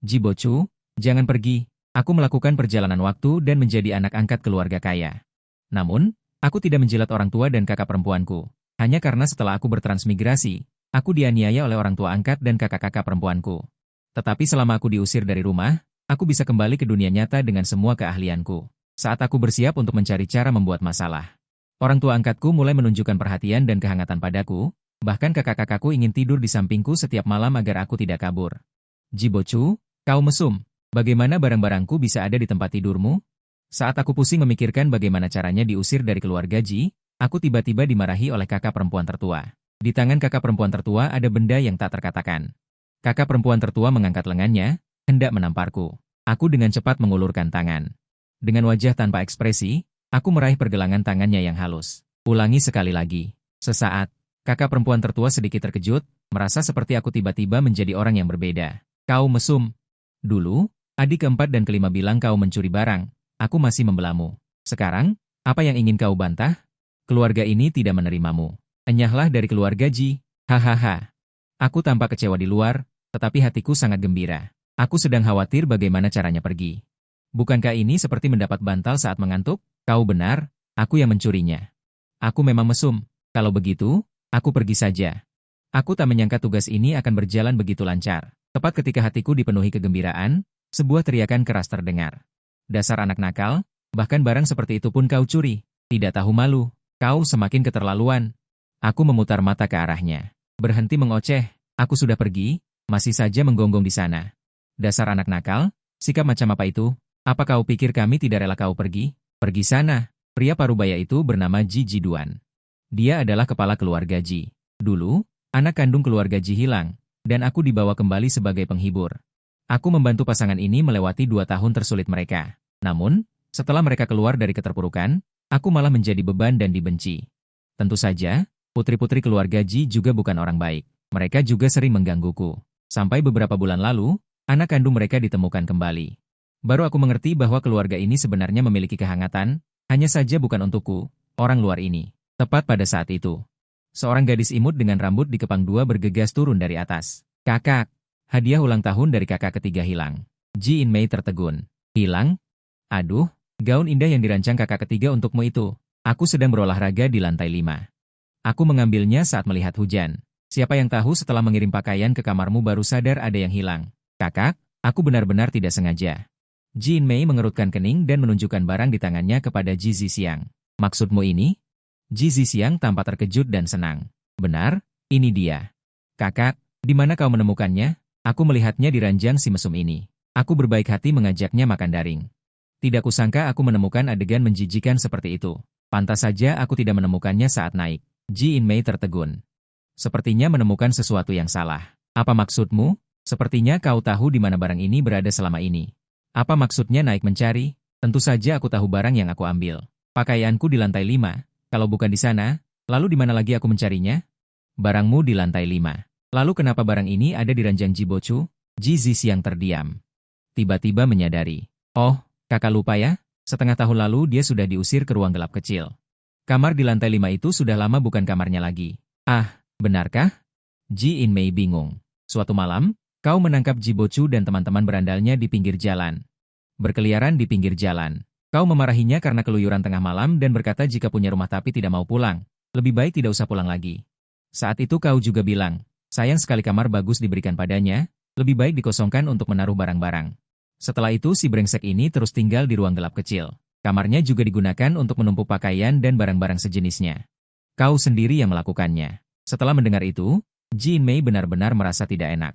Jibochu, jangan pergi. Aku melakukan perjalanan waktu dan menjadi anak angkat keluarga kaya. Namun, aku tidak menjilat orang tua dan kakak perempuanku. Hanya karena setelah aku bertransmigrasi, aku dianiaya oleh orang tua angkat dan kakak-kakak perempuanku. Tetapi selama aku diusir dari rumah, aku bisa kembali ke dunia nyata dengan semua keahlianku. Saat aku bersiap untuk mencari cara membuat masalah, orang tua angkatku mulai menunjukkan perhatian dan kehangatan padaku, bahkan kakak-kakakku ingin tidur di sampingku setiap malam agar aku tidak kabur. Jibochu, kau mesum. Bagaimana barang-barangku bisa ada di tempat tidurmu? Saat aku pusing memikirkan bagaimana caranya diusir dari keluarga Ji, aku tiba-tiba dimarahi oleh kakak perempuan tertua. Di tangan kakak perempuan tertua ada benda yang tak terkatakan. Kakak perempuan tertua mengangkat lengannya, hendak menamparku. Aku dengan cepat mengulurkan tangan. Dengan wajah tanpa ekspresi, aku meraih pergelangan tangannya yang halus. Ulangi sekali lagi. Sesaat, kakak perempuan tertua sedikit terkejut, merasa seperti aku tiba-tiba menjadi orang yang berbeda. Kau mesum. Dulu, adik keempat dan kelima bilang kau mencuri barang. Aku masih membelamu. Sekarang, apa yang ingin kau bantah? Keluarga ini tidak menerimamu. Enyahlah dari keluarga Ji. Hahaha. Aku tampak kecewa di luar, tetapi hatiku sangat gembira. Aku sedang khawatir bagaimana caranya pergi. Bukankah ini seperti mendapat bantal saat mengantuk? Kau benar, aku yang mencurinya. Aku memang mesum. Kalau begitu, aku pergi saja. Aku tak menyangka tugas ini akan berjalan begitu lancar. Tepat ketika hatiku dipenuhi kegembiraan, sebuah teriakan keras terdengar. Dasar anak nakal, bahkan barang seperti itu pun kau curi. Tidak tahu malu, kau semakin keterlaluan. Aku memutar mata ke arahnya. Berhenti mengoceh, aku sudah pergi, masih saja menggonggong di sana. Dasar anak nakal, sikap macam apa itu? Apa kau pikir kami tidak rela kau pergi? Pergi sana. Pria parubaya itu bernama Ji Jiduan. Dia adalah kepala keluarga Ji. Dulu, anak kandung keluarga Ji hilang, dan aku dibawa kembali sebagai penghibur. Aku membantu pasangan ini melewati 2 tahun tersulit mereka. Namun, setelah mereka keluar dari keterpurukan, aku malah menjadi beban dan dibenci. Tentu saja, putri-putri keluarga Ji juga bukan orang baik. Mereka juga sering menggangguku. Sampai beberapa bulan lalu, anak kandung mereka ditemukan kembali. Baru aku mengerti bahwa keluarga ini sebenarnya memiliki kehangatan, hanya saja bukan untukku, orang luar ini. Tepat pada saat itu, seorang gadis imut dengan rambut dikepang dua bergegas turun dari atas. Kakak! Hadiah ulang tahun dari kakak ketiga hilang. Ji In Mei tertegun. Hilang? Aduh, gaun indah yang dirancang kakak ketiga untukmu itu. Aku sedang berolahraga di lantai 5. Aku mengambilnya saat melihat hujan. Siapa yang tahu setelah mengirim pakaian ke kamarmu baru sadar ada yang hilang. Kakak, aku benar-benar tidak sengaja. Ji In Mei mengerutkan kening dan menunjukkan barang di tangannya kepada Ji Zisiang. Maksudmu ini? Ji Zisiang tampak terkejut dan senang. Benar, ini dia. Kakak, di mana kau menemukannya? Aku melihatnya di ranjang si mesum ini. Aku berbaik hati mengajaknya makan daring. Tidak kusangka aku menemukan adegan menjijikan seperti itu. Pantas saja aku tidak menemukannya saat naik. Ji In Mei tertegun. Sepertinya menemukan sesuatu yang salah. Apa maksudmu? Sepertinya kau tahu di mana barang ini berada selama ini. Apa maksudnya naik mencari? Tentu saja aku tahu barang yang aku ambil. Pakaianku di lantai 5. Kalau bukan di sana, lalu di mana lagi aku mencarinya? Barangmu di lantai 5. Lalu kenapa barang ini ada di ranjang Jibochu? Ji Zisiang terdiam. Tiba-tiba menyadari. Oh, kakak lupa ya? Setengah tahun lalu dia sudah diusir ke ruang gelap kecil. Kamar di lantai 5 itu sudah lama bukan kamarnya lagi. Ah, benarkah? Ji In Mei bingung. Suatu malam, kau menangkap Jibochu dan teman-teman berandalnya di pinggir jalan. Berkeliaran di pinggir jalan. Kau memarahinya karena keluyuran tengah malam dan berkata jika punya rumah tapi tidak mau pulang, lebih baik tidak usah pulang lagi. Saat itu kau juga bilang, sayang sekali kamar bagus diberikan padanya, lebih baik dikosongkan untuk menaruh barang-barang. Setelah itu si brengsek ini terus tinggal di ruang gelap kecil. Kamarnya juga digunakan untuk menumpuk pakaian dan barang-barang sejenisnya. Kau sendiri yang melakukannya. Setelah mendengar itu, Ji In Mei benar-benar merasa tidak enak.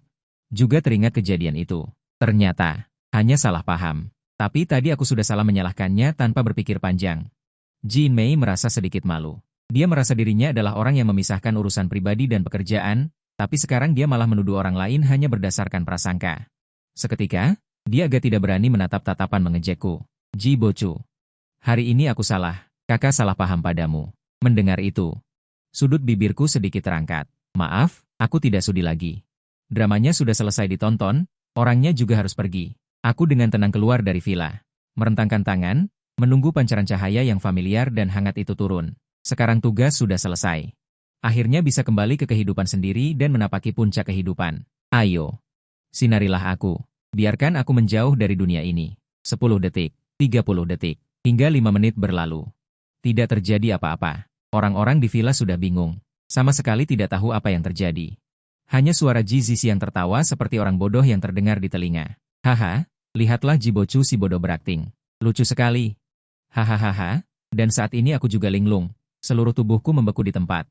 Juga teringat kejadian itu. Ternyata, hanya salah paham. Tapi tadi aku sudah salah menyalahkannya tanpa berpikir panjang. Ji In Mei merasa sedikit malu. Dia merasa dirinya adalah orang yang memisahkan urusan pribadi dan pekerjaan, tapi sekarang dia malah menuduh orang lain hanya berdasarkan prasangka. Seketika, dia agak tidak berani menatap tatapan mengejekku. Jibochu. Hari ini aku salah, kakak salah paham padamu. Mendengar itu, sudut bibirku sedikit terangkat. Maaf, aku tidak sudi lagi. Dramanya sudah selesai ditonton, orangnya juga harus pergi. Aku dengan tenang keluar dari villa. Merentangkan tangan, menunggu pancaran cahaya yang familiar dan hangat itu turun. Sekarang tugas sudah selesai. Akhirnya bisa kembali ke kehidupan sendiri dan menapaki puncak kehidupan. Ayo, sinarilah aku. Biarkan aku menjauh dari dunia ini. 10 detik, 30 detik, hingga 5 menit berlalu. Tidak terjadi apa-apa. Orang-orang di villa sudah bingung. Sama sekali tidak tahu apa yang terjadi. Hanya suara Ji Zizi yang tertawa seperti orang bodoh yang terdengar di telinga. Haha, lihatlah Jibochu si bodoh berakting. Lucu sekali. Hahaha, dan saat ini aku juga linglung. Seluruh tubuhku membeku di tempat.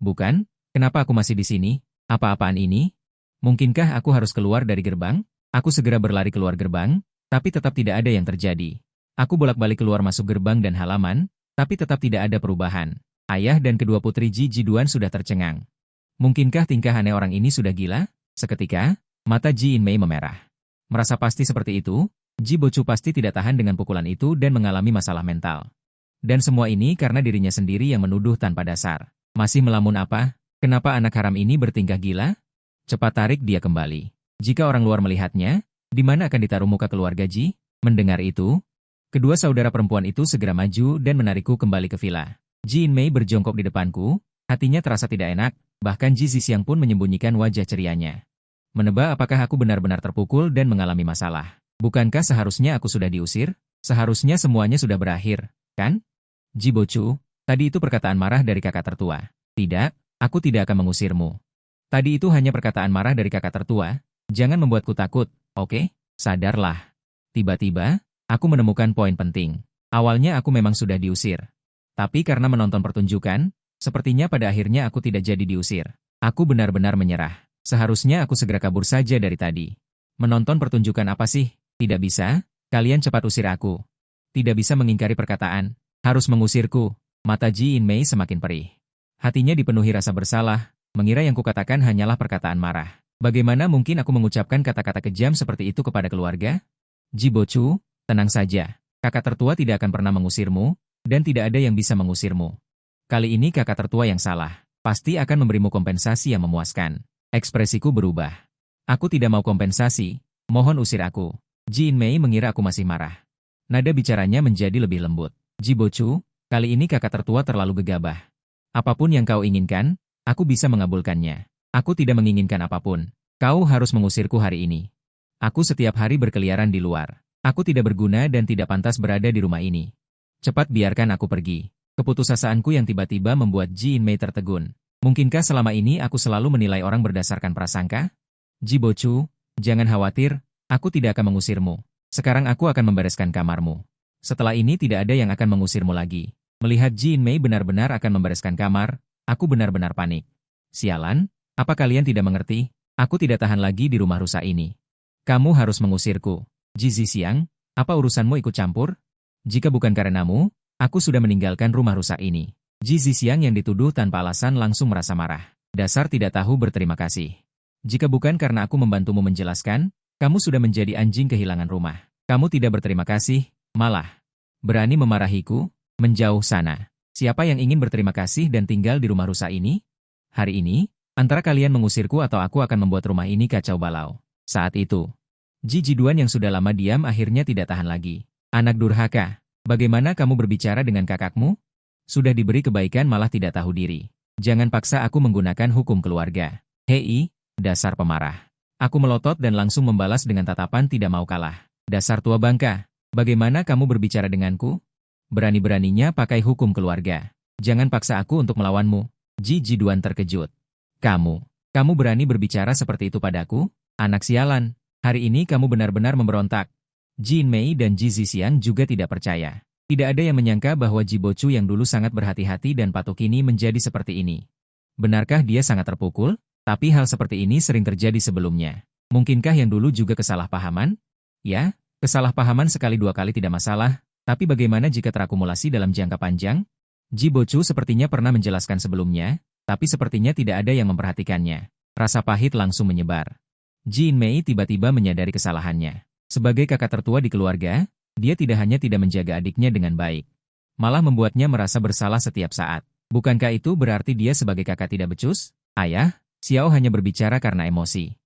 Bukan? Kenapa aku masih di sini? Apa-apaan ini? Mungkinkah aku harus keluar dari gerbang? Aku segera berlari keluar gerbang, tapi tetap tidak ada yang terjadi. Aku bolak-balik keluar masuk gerbang dan halaman, tapi tetap tidak ada perubahan. Ayah dan kedua putri Ji Jiduan sudah tercengang. Mungkinkah tingkah aneh orang ini sudah gila? Seketika, mata Ji Inmei memerah. Merasa pasti seperti itu, Ji Bochu pasti tidak tahan dengan pukulan itu dan mengalami masalah mental. Dan semua ini karena dirinya sendiri yang menuduh tanpa dasar. Masih melamun apa? Kenapa anak haram ini bertingkah gila? Cepat tarik dia kembali. Jika orang luar melihatnya, di mana akan ditaruh muka keluarga Ji? Mendengar itu, kedua saudara perempuan itu segera maju dan menarikku kembali ke villa. Ji Inmei berjongkok di depanku, hatinya terasa tidak enak, bahkan Ji Zixiang pun menyembunyikan wajah cerianya. Menebak apakah aku benar-benar terpukul dan mengalami masalah. Bukankah seharusnya aku sudah diusir? Seharusnya semuanya sudah berakhir, kan? Ji Bochu, tadi itu perkataan marah dari kakak tertua. Tidak, aku tidak akan mengusirmu. Tadi itu hanya perkataan marah dari kakak tertua. Jangan membuatku takut, oke? Sadarlah. Tiba-tiba, aku menemukan poin penting. Awalnya aku memang sudah diusir. Tapi karena menonton pertunjukan, sepertinya pada akhirnya aku tidak jadi diusir. Aku benar-benar menyerah. Seharusnya aku segera kabur saja dari tadi. Menonton pertunjukan apa sih? Tidak bisa, kalian cepat usir aku. Tidak bisa mengingkari perkataan. Harus mengusirku. Mata Ji Inmei semakin perih. Hatinya dipenuhi rasa bersalah, mengira yang kukatakan hanyalah perkataan marah. Bagaimana mungkin aku mengucapkan kata-kata kejam seperti itu kepada keluarga? Ji Bochu, tenang saja. Kakak tertua tidak akan pernah mengusirmu, dan tidak ada yang bisa mengusirmu. Kali ini kakak tertua yang salah. Pasti akan memberimu kompensasi yang memuaskan. Ekspresiku berubah. Aku tidak mau kompensasi, mohon usir aku. Ji Inmei mengira aku masih marah. Nada bicaranya menjadi lebih lembut. Ji Bochu, kali ini kakak tertua terlalu gegabah. Apapun yang kau inginkan, aku bisa mengabulkannya. Aku tidak menginginkan apapun. Kau harus mengusirku hari ini. Aku setiap hari berkeliaran di luar. Aku tidak berguna dan tidak pantas berada di rumah ini. Cepat biarkan aku pergi. Keputusasaanku yang tiba-tiba membuat Ji Inmei tertegun. Mungkinkah selama ini aku selalu menilai orang berdasarkan prasangka? Ji Bochu, jangan khawatir, aku tidak akan mengusirmu. Sekarang aku akan membereskan kamarmu. Setelah ini tidak ada yang akan mengusirmu lagi. Melihat Ji Inmei benar-benar akan membereskan kamar, aku benar-benar panik. Sialan, apa kalian tidak mengerti? Aku tidak tahan lagi di rumah rusak ini. Kamu harus mengusirku. Ji Zixiang, apa urusanmu ikut campur? Jika bukan karenamu, aku sudah meninggalkan rumah rusak ini. Ji Zixiang yang dituduh tanpa alasan langsung merasa marah. Dasar tidak tahu berterima kasih. Jika bukan karena aku membantumu menjelaskan, kamu sudah menjadi anjing kehilangan rumah. Kamu tidak berterima kasih, malah berani memarahiku, menjauh sana. Siapa yang ingin berterima kasih dan tinggal di rumah rusak ini? Hari ini, antara kalian mengusirku atau aku akan membuat rumah ini kacau balau. Saat itu, Ji Jiduan yang sudah lama diam akhirnya tidak tahan lagi. Anak durhaka, bagaimana kamu berbicara dengan kakakmu? Sudah diberi kebaikan malah tidak tahu diri. Jangan paksa aku menggunakan hukum keluarga. Hei, dasar pemarah. Aku melotot dan langsung membalas dengan tatapan tidak mau kalah. Dasar tua bangka, bagaimana kamu berbicara denganku? Berani-beraninya pakai hukum keluarga. Jangan paksa aku untuk melawanmu. Ji Jiduan terkejut. Kamu berani berbicara seperti itu padaku? Anak sialan, hari ini kamu benar-benar memberontak. Ji Inmei dan Ji Zixiang juga tidak percaya. Tidak ada yang menyangka bahwa Ji Bochu yang dulu sangat berhati-hati dan patuh kini menjadi seperti ini. Benarkah dia sangat terpukul? Tapi hal seperti ini sering terjadi sebelumnya. Mungkinkah yang dulu juga kesalahpahaman? Ya, kesalahpahaman sekali dua kali tidak masalah, tapi bagaimana jika terakumulasi dalam jangka panjang? Ji Bochu sepertinya pernah menjelaskan sebelumnya, tapi sepertinya tidak ada yang memperhatikannya. Rasa pahit langsung menyebar. Ji Inmei tiba-tiba menyadari kesalahannya. Sebagai kakak tertua di keluarga, dia tidak hanya tidak menjaga adiknya dengan baik, malah membuatnya merasa bersalah setiap saat. Bukankah itu berarti dia sebagai kakak tidak becus? Ayah, Xiao hanya berbicara karena emosi.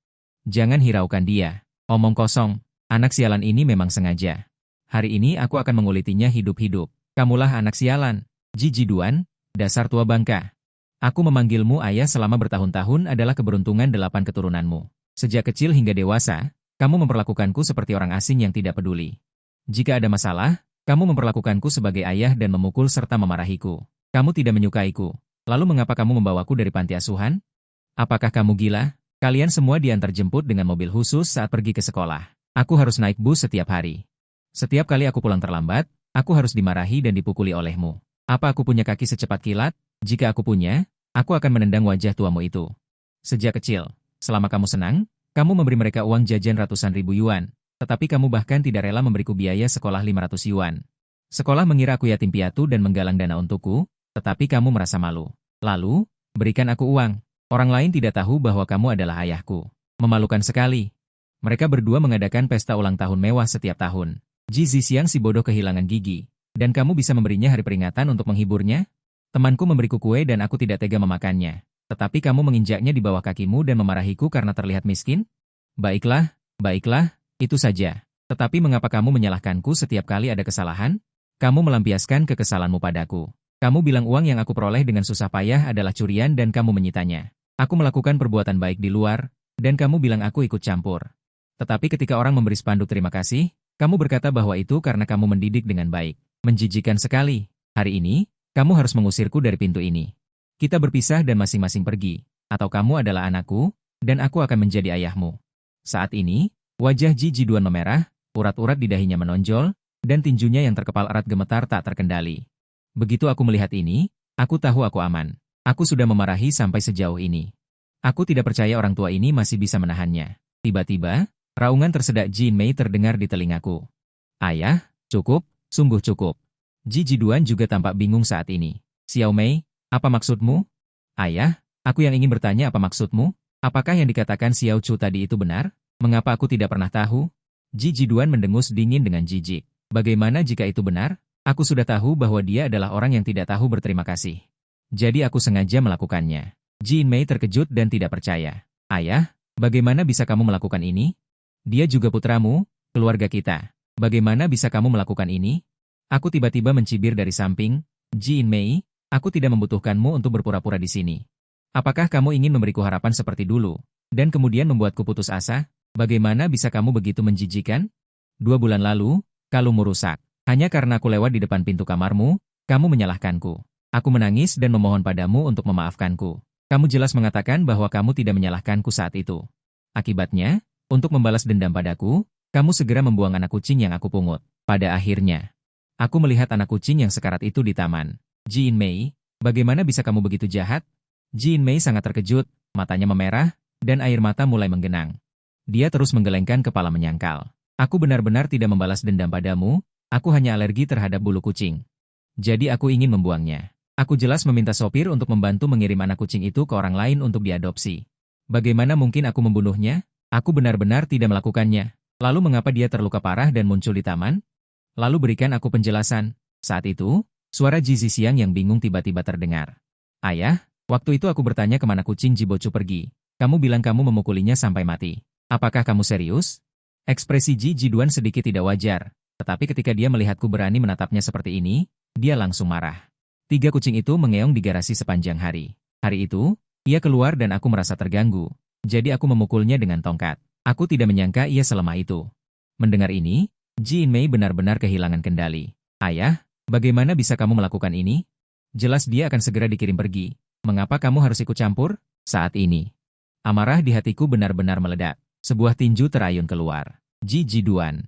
Jangan hiraukan dia. Omong kosong, anak sialan ini memang sengaja. Hari ini aku akan mengulitinya hidup-hidup. Kamulah anak sialan. Ji Jiduan, dasar tua bangka. Aku memanggilmu ayah selama bertahun-tahun adalah keberuntungan 8 keturunanmu. Sejak kecil hingga dewasa, Kamu memperlakukanku seperti orang asing yang tidak peduli. Jika ada masalah, kamu memperlakukanku sebagai ayah dan memukul serta memarahiku. Kamu tidak menyukaiku. Lalu mengapa kamu membawaku dari panti asuhan? Apakah kamu gila? Kalian semua diantar jemput dengan mobil khusus saat pergi ke sekolah. Aku harus naik bus setiap hari. Setiap kali aku pulang terlambat, aku harus dimarahi dan dipukuli olehmu. Apa aku punya kaki secepat kilat? Jika aku punya, aku akan menendang wajah tuamu itu. Sejak kecil, selama kamu senang, kamu memberi mereka uang jajan ratusan ribu yuan, tetapi kamu bahkan tidak rela memberiku biaya sekolah 500 yuan. Sekolah mengira aku yatim piatu dan menggalang dana untukku, tetapi kamu merasa malu. Lalu, berikan aku uang. Orang lain tidak tahu bahwa kamu adalah ayahku. Memalukan sekali. Mereka berdua mengadakan pesta ulang tahun mewah setiap tahun. Ji Zixiang si bodoh kehilangan gigi. Dan kamu bisa memberinya hari peringatan untuk menghiburnya? Temanku memberiku kue dan aku tidak tega memakannya. Tetapi kamu menginjaknya di bawah kakimu dan memarahiku karena terlihat miskin? Baiklah, itu saja. Tetapi mengapa kamu menyalahkanku setiap kali ada kesalahan? Kamu melampiaskan kekesalanmu padaku. Kamu bilang uang yang aku peroleh dengan susah payah adalah curian dan kamu menyitanya. Aku melakukan perbuatan baik di luar, dan kamu bilang aku ikut campur. Tetapi ketika orang memberi spanduk terima kasih, kamu berkata bahwa itu karena kamu mendidik dengan baik. Menjijikan sekali. Hari ini, kamu harus mengusirku dari pintu ini. Kita berpisah dan masing-masing pergi. Atau kamu adalah anakku, dan aku akan menjadi ayahmu. Saat ini, wajah Ji Jiduan memerah, urat-urat di dahinya menonjol, dan tinjunya yang terkepal erat gemetar tak terkendali. Begitu aku melihat ini, aku tahu aku aman. Aku sudah memarahi sampai sejauh ini. Aku tidak percaya orang tua ini masih bisa menahannya. Tiba-tiba, raungan tersedak Jin Mei terdengar di telingaku. Ayah, cukup. Sungguh cukup. Ji Jiduan juga tampak bingung saat ini. Xiao Mei, apa maksudmu? Ayah, aku yang ingin bertanya apa maksudmu? Apakah yang dikatakan Xiao Chu tadi itu benar? Mengapa aku tidak pernah tahu? Ji Jiduan mendengus dingin dengan jijik. Bagaimana jika itu benar? Aku sudah tahu bahwa dia adalah orang yang tidak tahu berterima kasih. Jadi aku sengaja melakukannya. Jin Mei terkejut dan tidak percaya. Ayah, bagaimana bisa kamu melakukan ini? Dia juga putramu, keluarga kita. Bagaimana bisa kamu melakukan ini? Aku tiba-tiba mencibir dari samping. Jin Mei, aku tidak membutuhkanmu untuk berpura-pura di sini. Apakah kamu ingin memberiku harapan seperti dulu, dan kemudian membuatku putus asa? Bagaimana bisa kamu begitu menjijikan? 2 bulan lalu, kalungmu rusak. Hanya karena aku lewat di depan pintu kamarmu, kamu menyalahkanku. Aku menangis dan memohon padamu untuk memaafkanku. Kamu jelas mengatakan bahwa kamu tidak menyalahkanku saat itu. Akibatnya, untuk membalas dendam padaku, kamu segera membuang anak kucing yang aku pungut. Pada akhirnya, aku melihat anak kucing yang sekarat itu di taman. Jin Mei, bagaimana bisa kamu begitu jahat? Jin Mei sangat terkejut, matanya memerah, dan air mata mulai menggenang. Dia terus menggelengkan kepala menyangkal. Aku benar-benar tidak membalas dendam padamu, aku hanya alergi terhadap bulu kucing. Jadi aku ingin membuangnya. Aku jelas meminta sopir untuk membantu mengirim anak kucing itu ke orang lain untuk diadopsi. Bagaimana mungkin aku membunuhnya? Aku benar-benar tidak melakukannya. Lalu mengapa dia terluka parah dan muncul di taman? Lalu berikan aku penjelasan. Saat itu, suara Ji Zixiang yang bingung tiba-tiba terdengar. Ayah, waktu itu aku bertanya kemana kucing Jibochu pergi. Kamu bilang kamu memukulinya sampai mati. Apakah kamu serius? Ekspresi Ji Jiduan sedikit tidak wajar, tetapi ketika dia melihatku berani menatapnya seperti ini, dia langsung marah. 3 kucing itu mengeong di garasi sepanjang hari. Hari itu, ia keluar dan aku merasa terganggu, jadi aku memukulnya dengan tongkat. Aku tidak menyangka ia selemah itu. Mendengar ini, Jin Mei benar-benar kehilangan kendali. Ayah, bagaimana bisa kamu melakukan ini? Jelas dia akan segera dikirim pergi. Mengapa kamu harus ikut campur? Saat ini, amarah di hatiku benar-benar meledak. Sebuah tinju terayun keluar. Ji Jiduan.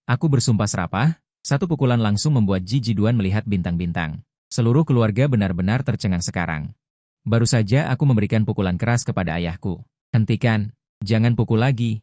Aku bersumpah serapah, satu pukulan langsung membuat Ji Jiduan melihat bintang-bintang. Seluruh keluarga benar-benar tercengang sekarang. Baru saja aku memberikan pukulan keras kepada ayahku. Hentikan. Jangan pukul lagi.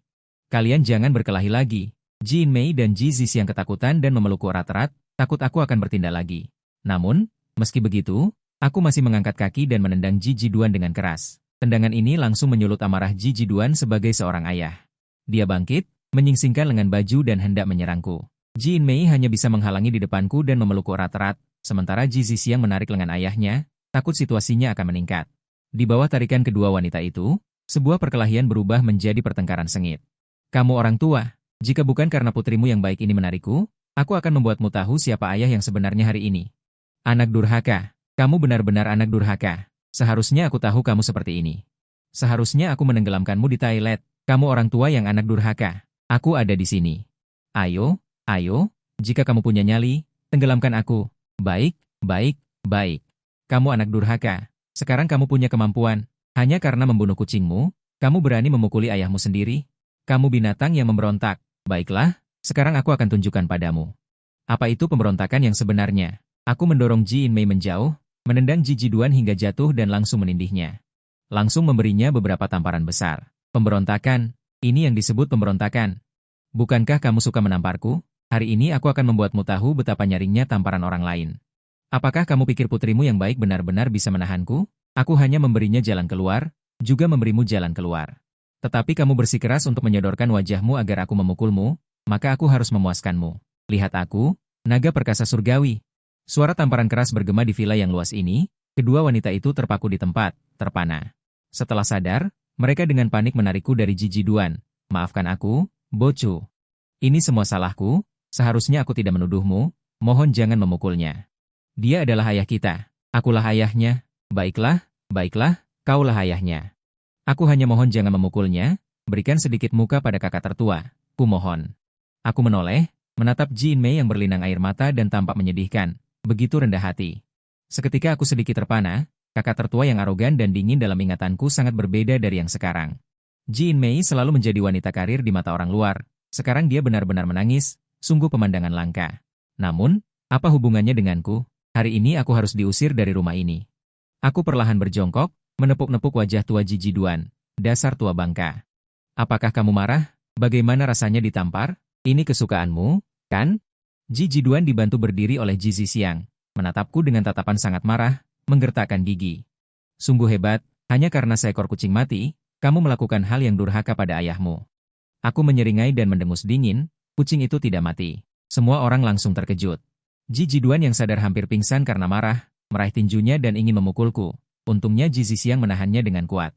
Kalian jangan berkelahi lagi. Jin Mei dan Ji Zixiang yang ketakutan dan memelukku erat-erat, takut aku akan bertindak lagi. Namun, meski begitu, aku masih mengangkat kaki dan menendang Ji Jiduan dengan keras. Tendangan ini langsung menyulut amarah Ji Jiduan sebagai seorang ayah. Dia bangkit, menyingsingkan lengan baju dan hendak menyerangku. Jin Mei hanya bisa menghalangi di depanku dan memelukku erat-erat, sementara Ji Zixiang manarik lengan ayahnya, takut situasinya akan meningkat. Di bawah tarikan kedua wanita itu, sebuah perkelahian berubah menjadi pertengkaran sengit. Kamu orang tua, jika bukan karena putrimu yang baik ini menarikku, aku akan membuatmu tahu siapa ayah yang sebenarnya hari ini. Anak durhaka, kamu benar-benar anak durhaka. Seharusnya aku tahu kamu seperti ini. Seharusnya aku menenggelamkanmu di toilet, kamu orang tua yang anak durhaka. Aku ada di sini. Ayo, ayo, jika kamu punya nyali, tenggelamkan aku. Baik, baik, baik. Kamu anak durhaka. Sekarang kamu punya kemampuan. Hanya karena membunuh kucingmu, kamu berani memukuli ayahmu sendiri? Kamu binatang yang memberontak. Baiklah, sekarang aku akan tunjukkan padamu. Apa itu pemberontakan yang sebenarnya? Aku mendorong Ji In-mei menjauh, menendang Ji Jiduan hingga jatuh dan langsung menindihnya. Langsung memberinya beberapa tamparan besar. Pemberontakan, ini yang disebut pemberontakan. Bukankah kamu suka menamparku? Hari ini aku akan membuatmu tahu betapa nyaringnya tamparan orang lain. Apakah kamu pikir putrimu yang baik benar-benar bisa menahanku? Aku hanya memberinya jalan keluar, juga memberimu jalan keluar. Tetapi kamu bersikeras untuk menyodorkan wajahmu agar aku memukulmu, maka aku harus memuaskanmu. Lihat aku, naga perkasa surgawi. Suara tamparan keras bergema di villa yang luas ini, kedua wanita itu terpaku di tempat, terpana. Setelah sadar, mereka dengan panik menarikku dari Ji Jiduan. Maafkan aku, Bocu. Ini semua salahku, seharusnya aku tidak menuduhmu, mohon jangan memukulnya. Dia adalah ayah kita, akulah ayahnya, baiklah, baiklah, kaulah ayahnya. Aku hanya mohon jangan memukulnya, berikan sedikit muka pada kakak tertua, ku mohon. Aku menoleh, menatap Ji In-mei yang berlinang air mata dan tampak menyedihkan, begitu rendah hati. Seketika aku sedikit terpana, kakak tertua yang arogan dan dingin dalam ingatanku sangat berbeda dari yang sekarang. Ji In-mei selalu menjadi wanita karir di mata orang luar, sekarang dia benar-benar menangis, sungguh pemandangan langka. Namun, apa hubungannya denganku? Hari ini aku harus diusir dari rumah ini. Aku perlahan berjongkok, menepuk-nepuk wajah tua Ji Jiduan. Dasar tua bangka. Apakah kamu marah? Bagaimana rasanya ditampar? Ini kesukaanmu, kan? Ji Jiduan dibantu berdiri oleh Ji Zisiang, menatapku dengan tatapan sangat marah, menggertakkan gigi. Sungguh hebat, hanya karena seekor kucing mati, kamu melakukan hal yang durhaka pada ayahmu. Aku menyeringai dan mendengus dingin, kucing itu tidak mati. Semua orang langsung terkejut. Ji Jiduan yang sadar hampir pingsan karena marah, meraih tinjunya dan ingin memukulku. Untungnya Ji Zisiang menahannya dengan kuat.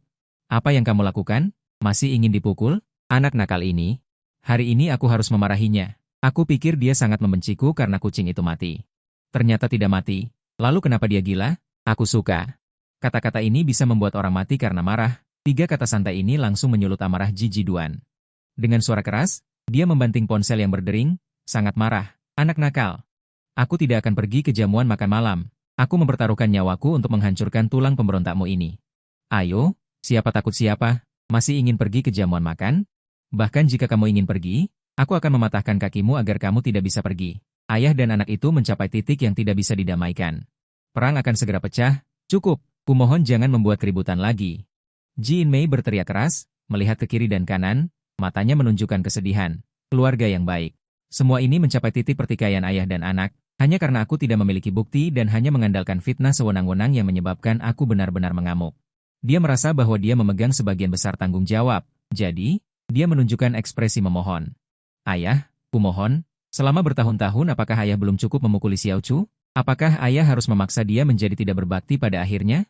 Apa yang kamu lakukan? Masih ingin dipukul? Anak nakal ini. Hari ini aku harus memarahinya. Aku pikir dia sangat membenciku karena kucing itu mati. Ternyata tidak mati. Lalu kenapa dia gila? Aku suka. Kata-kata ini bisa membuat orang mati karena marah. 3 kata santai ini langsung menyulut amarah Ji Jiduan. Dengan suara keras, dia membanting ponsel yang berdering, sangat marah. Anak nakal. Aku tidak akan pergi ke jamuan makan malam. Aku mempertaruhkan nyawaku untuk menghancurkan tulang pemberontakmu ini. Ayo, siapa takut siapa? Masih ingin pergi ke jamuan makan? Bahkan jika kamu ingin pergi, aku akan mematahkan kakimu agar kamu tidak bisa pergi. Ayah dan anak itu mencapai titik yang tidak bisa didamaikan. Perang akan segera pecah. Cukup, kumohon jangan membuat keributan lagi. Ji In-mei berteriak keras, melihat ke kiri dan kanan, matanya menunjukkan kesedihan. Keluarga yang baik. Semua ini mencapai titik pertikaian ayah dan anak, hanya karena aku tidak memiliki bukti dan hanya mengandalkan fitnah sewenang-wenang yang menyebabkan aku benar-benar mengamuk. Dia merasa bahwa dia memegang sebagian besar tanggung jawab, jadi, dia menunjukkan ekspresi memohon. Ayah, kumohon, selama bertahun-tahun apakah ayah belum cukup memukuli Xiao Chu? Apakah ayah harus memaksa dia menjadi tidak berbakti pada akhirnya?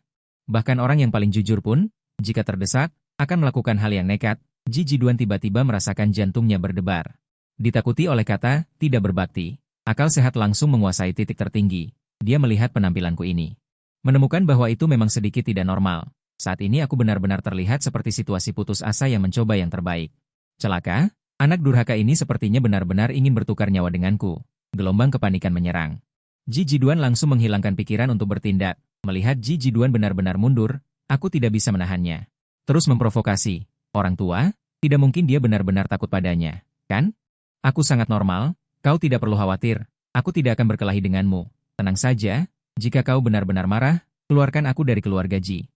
Bahkan orang yang paling jujur pun, jika terdesak, akan melakukan hal yang nekat. Ji Jiduan tiba-tiba merasakan jantungnya berdebar. Ditakuti oleh kata, tidak berbakti. Akal sehat langsung menguasai titik tertinggi. Dia melihat penampilanku ini. Menemukan bahwa itu memang sedikit tidak normal. Saat ini aku benar-benar terlihat seperti situasi putus asa yang mencoba yang terbaik. Celaka, anak durhaka ini sepertinya benar-benar ingin bertukar nyawa denganku. Gelombang kepanikan menyerang. Ji Jiduan langsung menghilangkan pikiran untuk bertindak. Melihat Ji Jiduan benar-benar mundur, aku tidak bisa menahannya. Terus memprovokasi. Orang tua, tidak mungkin dia benar-benar takut padanya, kan? Aku sangat normal, kau tidak perlu khawatir. Aku tidak akan berkelahi denganmu. Tenang saja, jika kau benar-benar marah, keluarkan aku dari keluarga Ji.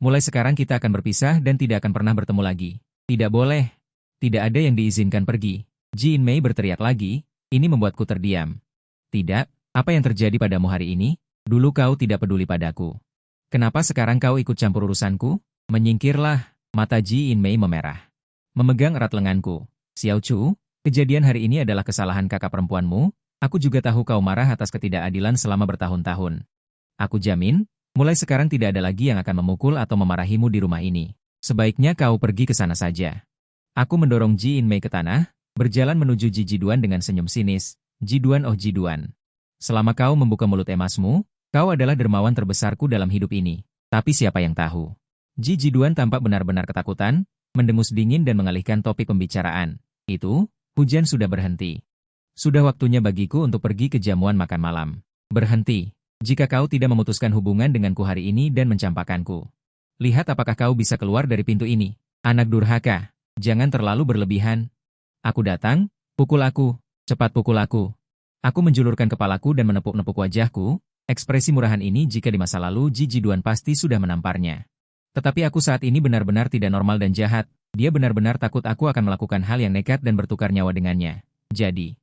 Mulai sekarang kita akan berpisah dan tidak akan pernah bertemu lagi. Tidak boleh. Tidak ada yang diizinkan pergi. Ji In-mei berteriak lagi, ini membuatku terdiam. Tidak, apa yang terjadi padamu hari ini? Dulu kau tidak peduli padaku. Kenapa sekarang kau ikut campur urusanku? Menyingkirlah, mata Ji In-mei memerah. Memegang erat lenganku. Xiao Chu, kejadian hari ini adalah kesalahan kakak perempuanmu. Aku juga tahu kau marah atas ketidakadilan selama bertahun-tahun. Aku jamin, mulai sekarang tidak ada lagi yang akan memukul atau memarahimu di rumah ini. Sebaiknya kau pergi ke sana saja. Aku mendorong Ji In-mei ke tanah, berjalan menuju Ji Jiduan dengan senyum sinis. Jiduan oh Jiduan. Selama kau membuka mulut emasmu, kau adalah dermawan terbesarku dalam hidup ini. Tapi siapa yang tahu? Ji Jiduan tampak benar-benar ketakutan, mendengus dingin dan mengalihkan topik pembicaraan. Itu, hujan sudah berhenti. Sudah waktunya bagiku untuk pergi ke jamuan makan malam. Berhenti. Jika kau tidak memutuskan hubungan denganku hari ini dan mencampakkanku. Lihat apakah kau bisa keluar dari pintu ini. Anak durhaka, jangan terlalu berlebihan. Aku datang, pukul aku, cepat pukul aku. Aku menjulurkan kepalaku dan menepuk-nepuk wajahku. Ekspresi murahan ini jika di masa lalu Ji Jiduan pasti sudah menamparnya. Tetapi aku saat ini benar-benar tidak normal dan jahat. Dia benar-benar takut aku akan melakukan hal yang nekat dan bertukar nyawa dengannya. Jadi,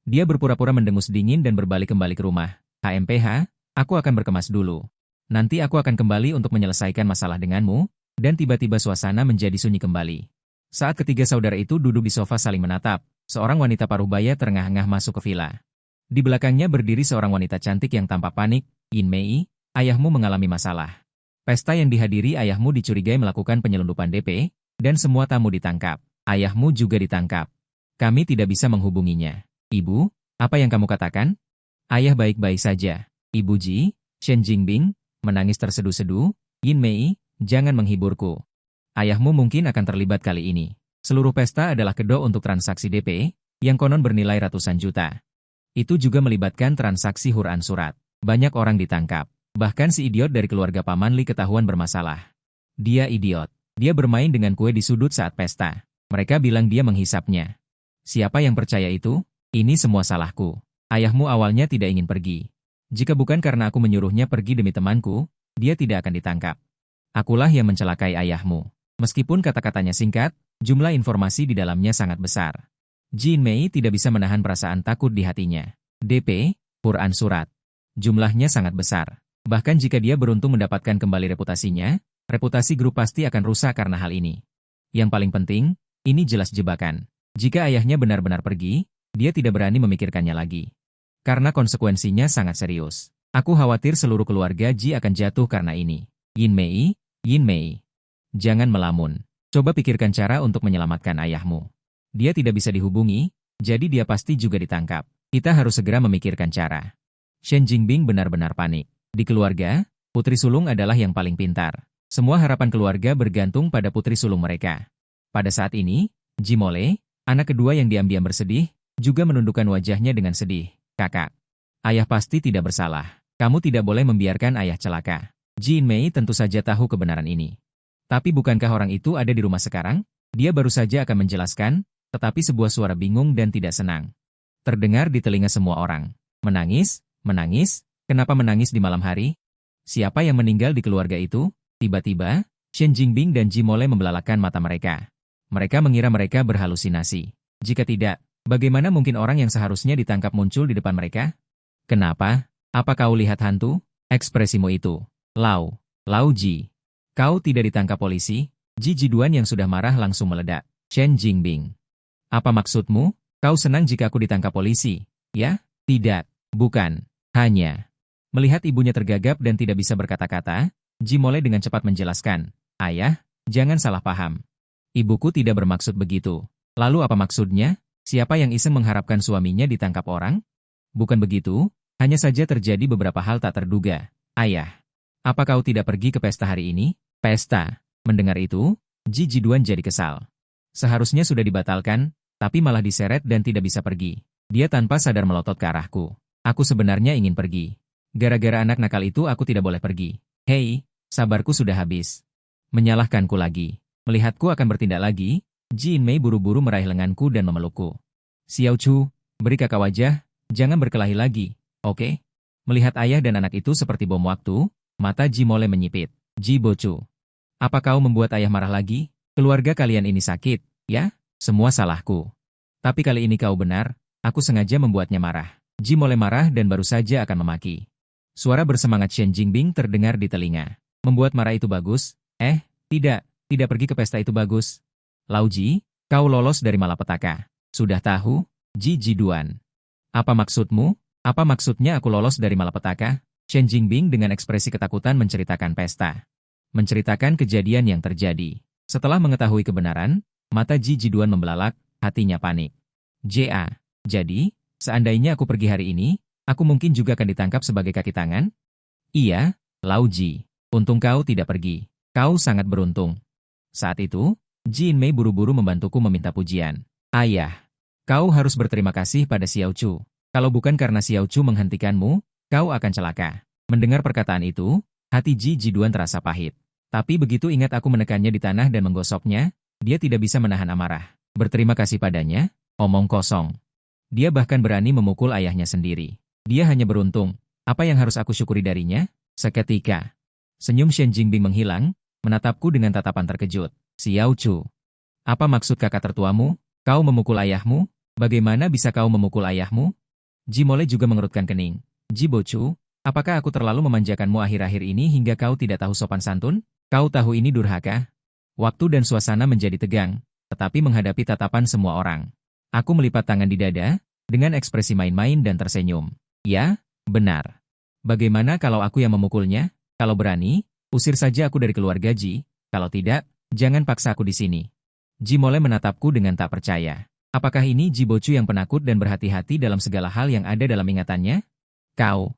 dia berpura-pura mendengus dingin dan berbalik kembali ke rumah. HMPH, aku akan berkemas dulu. Nanti aku akan kembali untuk menyelesaikan masalah denganmu, dan tiba-tiba suasana menjadi sunyi kembali. Saat ketiga saudara itu duduk di sofa saling menatap, seorang wanita paruh baya terengah-engah masuk ke villa. Di belakangnya berdiri seorang wanita cantik yang tampak panik. Yin Mei, ayahmu mengalami masalah. Pesta yang dihadiri ayahmu dicurigai melakukan penyelundupan DP, dan semua tamu ditangkap. Ayahmu juga ditangkap. Kami tidak bisa menghubunginya. Ibu, apa yang kamu katakan? Ayah baik-baik saja. Ibu Ji, Shen Jingbing, menangis terseduh-seduh. Yin Mei, jangan menghiburku. Ayahmu mungkin akan terlibat kali ini. Seluruh pesta adalah kedok untuk transaksi DP, yang konon bernilai ratusan juta. Itu juga melibatkan transaksi Huran surat. Banyak orang ditangkap. Bahkan si idiot dari keluarga Paman Li ketahuan bermasalah. Dia idiot. Dia bermain dengan kue di sudut saat pesta. Mereka bilang dia menghisapnya. Siapa yang percaya itu? Ini semua salahku. Ayahmu awalnya tidak ingin pergi. Jika bukan karena aku menyuruhnya pergi demi temanku, dia tidak akan ditangkap. Akulah yang mencelakai ayahmu. Meskipun kata-katanya singkat, jumlah informasi di dalamnya sangat besar. Jin Mei tidak bisa menahan perasaan takut di hatinya. DP, Quran Surat. Jumlahnya sangat besar. Bahkan jika dia beruntung mendapatkan kembali reputasinya, reputasi grup pasti akan rusak karena hal ini. Yang paling penting, ini jelas jebakan. Jika ayahnya benar-benar pergi, dia tidak berani memikirkannya lagi. Karena konsekuensinya sangat serius. Aku khawatir seluruh keluarga Ji akan jatuh karena ini. Yin Mei, jangan melamun. Coba pikirkan cara untuk menyelamatkan ayahmu. Dia tidak bisa dihubungi, jadi dia pasti juga ditangkap. Kita harus segera memikirkan cara. Shen Jingbing benar-benar panik. Di keluarga, putri sulung adalah yang paling pintar. Semua harapan keluarga bergantung pada putri sulung mereka. Pada saat ini, Ji Mole, anak kedua yang diam-diam bersedih, juga menundukkan wajahnya dengan sedih. Kakak, ayah pasti tidak bersalah. Kamu tidak boleh membiarkan ayah celaka. Jin Mei tentu saja tahu kebenaran ini. Tapi bukankah orang itu ada di rumah sekarang? Dia baru saja akan menjelaskan, tetapi sebuah suara bingung dan tidak senang terdengar di telinga semua orang. Menangis? Kenapa menangis di malam hari? Siapa yang meninggal di keluarga itu? Tiba-tiba, Shen Jingbing dan Ji Mole membelalakan mata mereka. Mereka mengira mereka berhalusinasi. Jika tidak, bagaimana mungkin orang yang seharusnya ditangkap muncul di depan mereka? Kenapa? Apa kau lihat hantu? Ekspresimu itu. Lau Ji. Kau tidak ditangkap polisi? Ji Jiduan yang sudah marah langsung meledak. Shen Jingbing. Apa maksudmu? Kau senang jika aku ditangkap polisi? Ya? Tidak. Bukan. Hanya. Melihat ibunya tergagap dan tidak bisa berkata-kata, Ji Mole dengan cepat menjelaskan. Ayah, jangan salah paham. Ibuku tidak bermaksud begitu. Lalu apa maksudnya? Siapa yang iseng mengharapkan suaminya ditangkap orang? Bukan begitu, hanya saja terjadi beberapa hal tak terduga. Ayah, apa kau tidak pergi ke pesta hari ini? Pesta. Mendengar itu, Ji Jiduan jadi kesal. Seharusnya sudah dibatalkan, tapi malah diseret dan tidak bisa pergi. Dia tanpa sadar melotot ke arahku. Aku sebenarnya ingin pergi. Gara-gara anak nakal itu aku tidak boleh pergi. Hei, sabarku sudah habis. Menyalahkanku lagi. Melihatku akan bertindak lagi, Jin Mei buru-buru meraih lenganku dan memelukku. Xiao Chu, beri kakak wajah, jangan berkelahi lagi, oke? Melihat ayah dan anak itu seperti bom waktu, mata Ji Mole menyipit. Ji Bochu, apa kau membuat ayah marah lagi? Keluarga kalian ini sakit, ya? Semua salahku. Tapi kali ini kau benar, aku sengaja membuatnya marah. Ji Mole marah dan baru saja akan memaki. Suara bersemangat Shen Jingbing terdengar di telinga. Membuat marah itu bagus? Tidak pergi ke pesta itu bagus. Lau Ji, kau lolos dari malapetaka. Sudah tahu? Ji Jiduan. Apa maksudmu? Apa maksudnya aku lolos dari malapetaka? Shen Jingbing dengan ekspresi ketakutan menceritakan pesta. Menceritakan kejadian yang terjadi. Setelah mengetahui kebenaran, mata Ji Jiduan membelalak, hatinya panik. Jadi, seandainya aku pergi hari ini, aku mungkin juga akan ditangkap sebagai kaki tangan? Iya, Lau Ji. Untung kau tidak pergi. Kau sangat beruntung. Saat itu, Jin Mei buru-buru membantuku meminta pujian. Ayah, kau harus berterima kasih pada Xiao Chu. Kalau bukan karena Xiao Chu menghentikanmu, kau akan celaka. Mendengar perkataan itu, hati Ji Jiduan terasa pahit. Tapi begitu ingat aku menekannya di tanah dan menggosoknya, dia tidak bisa menahan amarah. Berterima kasih padanya? Omong kosong. Dia bahkan berani memukul ayahnya sendiri. Dia hanya beruntung. Apa yang harus aku syukuri darinya? Seketika, senyum Shen Jingbing menghilang, menatapku dengan tatapan terkejut. Xiao Chu, apa maksud kakak tertuamu? Kau memukul ayahmu? Bagaimana bisa kau memukul ayahmu? Ji Mole juga mengerutkan kening. Ji Bochu, apakah aku terlalu memanjakanmu akhir-akhir ini hingga kau tidak tahu sopan santun? Kau tahu ini durhaka? Waktu dan suasana menjadi tegang, tetapi menghadapi tatapan semua orang. Aku melipat tangan di dada, dengan ekspresi main-main dan tersenyum. Ya, benar. Bagaimana kalau aku yang memukulnya? Kalau berani, usir saja aku dari keluarga Ji. Kalau tidak, jangan paksa aku di sini. Ji Mole menatapku dengan tak percaya. Apakah ini Ji Bochu yang penakut dan berhati-hati dalam segala hal yang ada dalam ingatannya? Kau,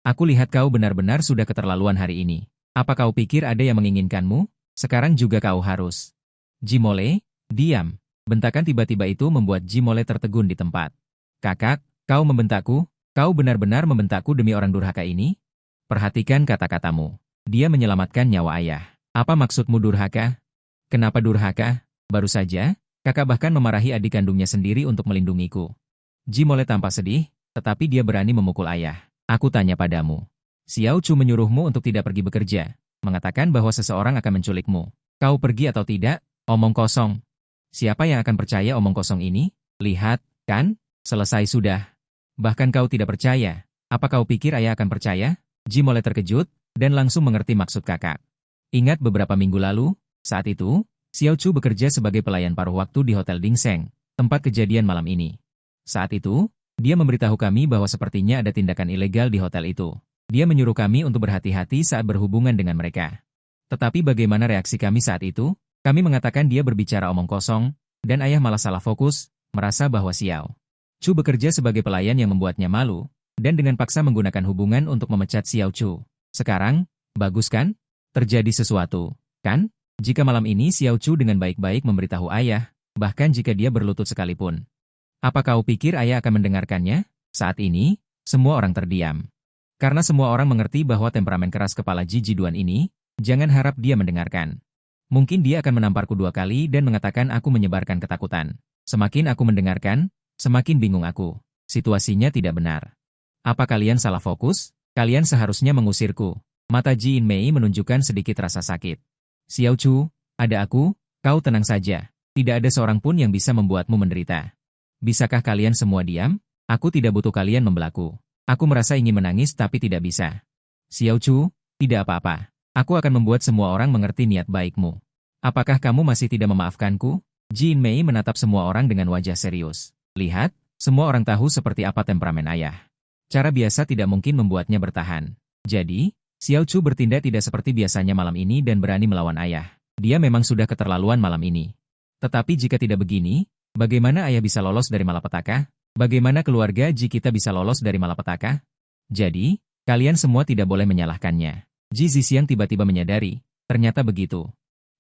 aku lihat kau benar-benar sudah keterlaluan hari ini. Apa kau pikir ada yang menginginkanmu? Sekarang juga kau harus. Ji Mole, diam. Bentakan tiba-tiba itu membuat Ji Mole tertegun di tempat. Kakak, kau membentakku? Kau benar-benar membentakku demi orang durhaka ini? Perhatikan kata-katamu. Dia menyelamatkan nyawa ayah. Apa maksudmu durhaka? Kenapa durhaka? Baru saja, kakak bahkan memarahi adik kandungnya sendiri untuk melindungiku. Ji Mole tampak sedih, tetapi dia berani memukul ayah. Aku tanya padamu. Xiao Chu menyuruhmu untuk tidak pergi bekerja, mengatakan bahwa seseorang akan menculikmu. Kau pergi atau tidak? Omong kosong. Siapa yang akan percaya omong kosong ini? Lihat, kan? Selesai sudah. Bahkan kau tidak percaya. Apa kau pikir ayah akan percaya? Ji Mole terkejut, dan langsung mengerti maksud kakak. Ingat beberapa minggu lalu, saat itu, Xiao Chu bekerja sebagai pelayan paruh waktu di Hotel Dingseng, tempat kejadian malam ini. Saat itu, dia memberitahu kami bahwa sepertinya ada tindakan ilegal di hotel itu. Dia menyuruh kami untuk berhati-hati saat berhubungan dengan mereka. Tetapi bagaimana reaksi kami saat itu? Kami mengatakan dia berbicara omong kosong, dan ayah malah salah fokus, merasa bahwa Xiao Chu bekerja sebagai pelayan yang membuatnya malu, dan dengan paksa menggunakan hubungan untuk memecat Xiao Chu. Sekarang, bagus kan? Terjadi sesuatu, kan? Jika malam ini Xiao Chu dengan baik-baik memberitahu ayah, bahkan jika dia berlutut sekalipun. Apa kau pikir ayah akan mendengarkannya? Saat ini, semua orang terdiam. Karena semua orang mengerti bahwa temperamen keras kepala Ji Jiduan ini, jangan harap dia mendengarkan. Mungkin dia akan menamparku 2 kali dan mengatakan aku menyebarkan ketakutan. Semakin aku mendengarkan, semakin bingung aku. Situasinya tidak benar. Apa kalian salah fokus? Kalian seharusnya mengusirku. Mata Ji Inmei menunjukkan sedikit rasa sakit. Xiao Chu, ada aku, kau tenang saja. Tidak ada seorang pun yang bisa membuatmu menderita. Bisakah kalian semua diam? Aku tidak butuh kalian membelaku. Aku merasa ingin menangis tapi tidak bisa. Xiao Chu, tidak apa-apa. Aku akan membuat semua orang mengerti niat baikmu. Apakah kamu masih tidak memaafkanku? Ji Inmei menatap semua orang dengan wajah serius. Lihat, semua orang tahu seperti apa temperamen ayah. Cara biasa tidak mungkin membuatnya bertahan. Jadi, Xiao Chu bertindak tidak seperti biasanya malam ini dan berani melawan ayah. Dia memang sudah keterlaluan malam ini. Tetapi jika tidak begini, bagaimana ayah bisa lolos dari malapetaka? Bagaimana keluarga Ji kita bisa lolos dari malapetaka? Jadi, kalian semua tidak boleh menyalahkannya. Ji Zixiang tiba-tiba menyadari, ternyata begitu.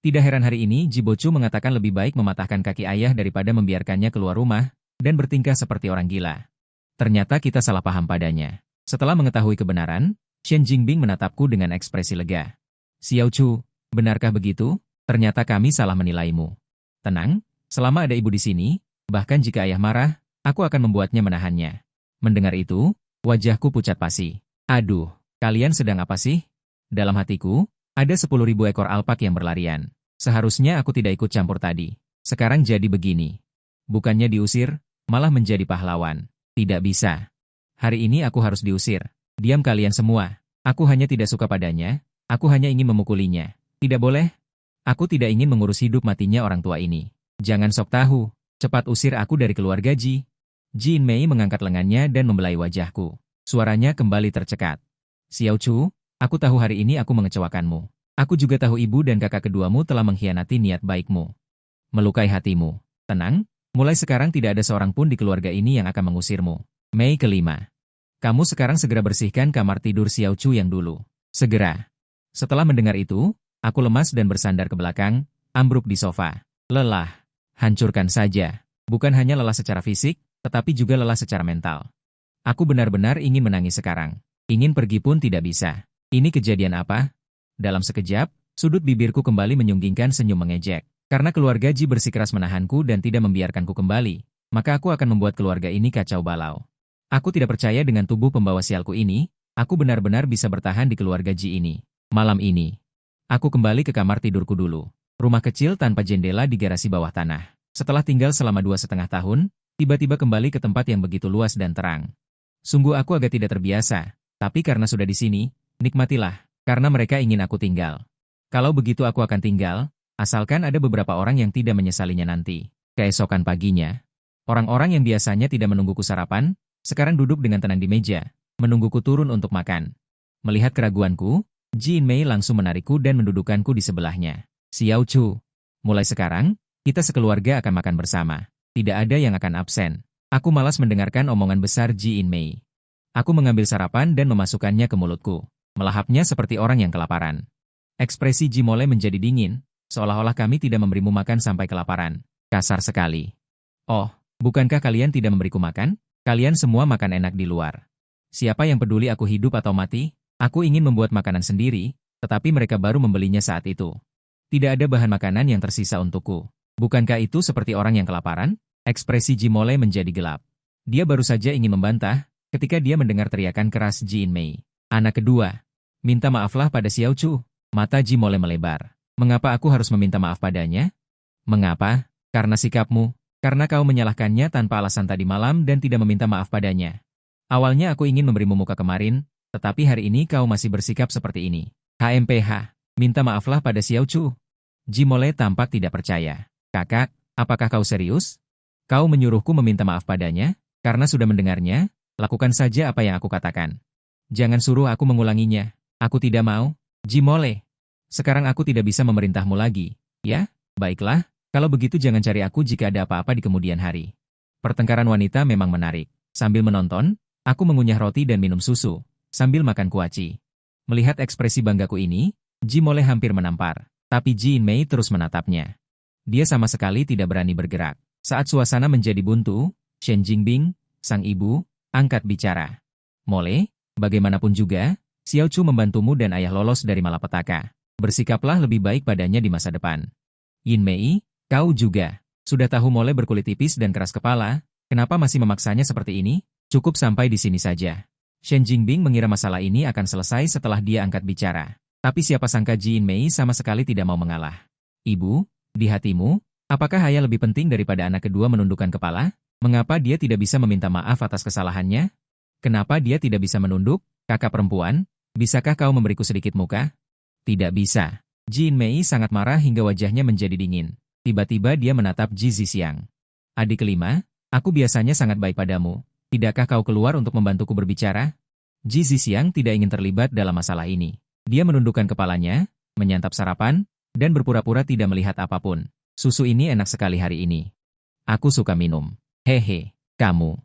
Tidak heran hari ini Ji Bochu mengatakan lebih baik mematahkan kaki ayah daripada membiarkannya keluar rumah, dan bertingkah seperti orang gila. Ternyata kita salah paham padanya. Setelah mengetahui kebenaran, Shen Jingbing menatapku dengan ekspresi lega. Xiao Chu, benarkah begitu? Ternyata kami salah menilaimu. Tenang, selama ada ibu di sini, bahkan jika ayah marah, aku akan membuatnya menahannya. Mendengar itu, wajahku pucat pasi. Aduh, kalian sedang apa sih? Dalam hatiku, ada 10.000 ekor alpak yang berlarian. Seharusnya aku tidak ikut campur tadi. Sekarang jadi begini. Bukannya diusir, malah menjadi pahlawan. Tidak bisa. Hari ini aku harus diusir. Diam kalian semua. Aku hanya tidak suka padanya. Aku hanya ingin memukulinya. Tidak boleh? Aku tidak ingin mengurus hidup matinya orang tua ini. Jangan sok tahu. Cepat usir aku dari keluarga Ji. Ji Inmei mengangkat lengannya dan membelai wajahku. Suaranya kembali tercekat. Xiao Chu, aku tahu hari ini aku mengecewakanmu. Aku juga tahu ibu dan kakak keduamu telah mengkhianati niat baikmu. Melukai hatimu. Tenang, mulai sekarang tidak ada seorang pun di keluarga ini yang akan mengusirmu. Mei kelima. Kamu sekarang segera bersihkan kamar tidur Xiao Chu yang dulu. Segera. Setelah mendengar itu, aku lemas dan bersandar ke belakang, ambruk di sofa. Lelah. Hancurkan saja. Bukan hanya lelah secara fisik, tetapi juga lelah secara mental. Aku benar-benar ingin menangis sekarang. Ingin pergi pun tidak bisa. Ini kejadian apa? Dalam sekejap, sudut bibirku kembali menyunggingkan senyum mengejek. Karena keluarga Ji bersikeras menahanku dan tidak membiarkanku kembali, maka aku akan membuat keluarga ini kacau balau. Aku tidak percaya dengan tubuh pembawa sialku ini, aku benar-benar bisa bertahan di keluarga Ji ini. Malam ini, aku kembali ke kamar tidurku dulu. Rumah kecil tanpa jendela di garasi bawah tanah. Setelah tinggal selama 2,5 tahun, tiba-tiba kembali ke tempat yang begitu luas dan terang. Sungguh aku agak tidak terbiasa, tapi karena sudah di sini, nikmatilah, karena mereka ingin aku tinggal. Kalau begitu aku akan tinggal, asalkan ada beberapa orang yang tidak menyesalinya nanti. Keesokan paginya, orang-orang yang biasanya tidak menungguku sarapan, sekarang duduk dengan tenang di meja, menungguku turun untuk makan. Melihat keraguanku, Jin Mei langsung menarikku dan mendudukkanku di sebelahnya. Xiao Chu, mulai sekarang, kita sekeluarga akan makan bersama. Tidak ada yang akan absen. Aku malas mendengarkan omongan besar Jin Mei. Aku mengambil sarapan dan memasukkannya ke mulutku, melahapnya seperti orang yang kelaparan. Ekspresi Ji Mole menjadi dingin, seolah-olah kami tidak memberimu makan sampai kelaparan. Kasar sekali. Oh, bukankah kalian tidak memberiku makan? Kalian semua makan enak di luar. Siapa yang peduli aku hidup atau mati? Aku ingin membuat makanan sendiri, tetapi mereka baru membelinya saat itu. Tidak ada bahan makanan yang tersisa untukku. Bukankah itu seperti orang yang kelaparan? Ekspresi Ji Mole menjadi gelap. Dia baru saja ingin membantah, ketika dia mendengar teriakan keras Jin Mei. Anak kedua, minta maaflah pada Xiao Chu. Mata Ji Mole melebar. Mengapa aku harus meminta maaf padanya? Mengapa? Karena sikapmu. Karena kau menyalahkannya tanpa alasan tadi malam dan tidak meminta maaf padanya. Awalnya aku ingin memberimu muka kemarin, tetapi hari ini kau masih bersikap seperti ini. HMPH, minta maaflah pada Xiao Chu. Ji Mole tampak tidak percaya. Kakak, apakah kau serius? Kau menyuruhku meminta maaf padanya? Karena sudah mendengarnya, lakukan saja apa yang aku katakan. Jangan suruh aku mengulanginya. Aku tidak mau. Ji Mole, sekarang aku tidak bisa memerintahmu lagi. Ya, baiklah, kalau begitu jangan cari aku jika ada apa-apa di kemudian hari. Pertengkaran wanita memang menarik. Sambil menonton, aku mengunyah roti dan minum susu, sambil makan kuaci. Melihat ekspresi banggaku ini, Ji Mole hampir menampar, tapi Jin Mei terus menatapnya. Dia sama sekali tidak berani bergerak. Saat suasana menjadi buntu, Shen Jingbing, sang ibu, angkat bicara. Mole, bagaimanapun juga, Xiao Chu membantumu dan ayah lolos dari malapetaka. Bersikaplah lebih baik padanya di masa depan. Yin Mei, kau juga. Sudah tahu Mole berkulit tipis dan keras kepala, kenapa masih memaksanya seperti ini? Cukup sampai di sini saja. Shen Jingbing mengira masalah ini akan selesai setelah dia angkat bicara. Tapi siapa sangka Jin Mei sama sekali tidak mau mengalah. Ibu, di hatimu, apakah ayah lebih penting daripada anak kedua menundukkan kepala? Mengapa dia tidak bisa meminta maaf atas kesalahannya? Kenapa dia tidak bisa menunduk? Kakak perempuan, bisakah kau memberiku sedikit muka? Tidak bisa. Jin Mei sangat marah hingga wajahnya menjadi dingin. Tiba-tiba dia menatap Ji Zisiang. Adik kelima, aku biasanya sangat baik padamu. Tidakkah kau keluar untuk membantuku berbicara? Ji Zisiang tidak ingin terlibat dalam masalah ini. Dia menundukkan kepalanya, menyantap sarapan, dan berpura-pura tidak melihat apapun. Susu ini enak sekali hari ini. Aku suka minum. Hehe, kamu.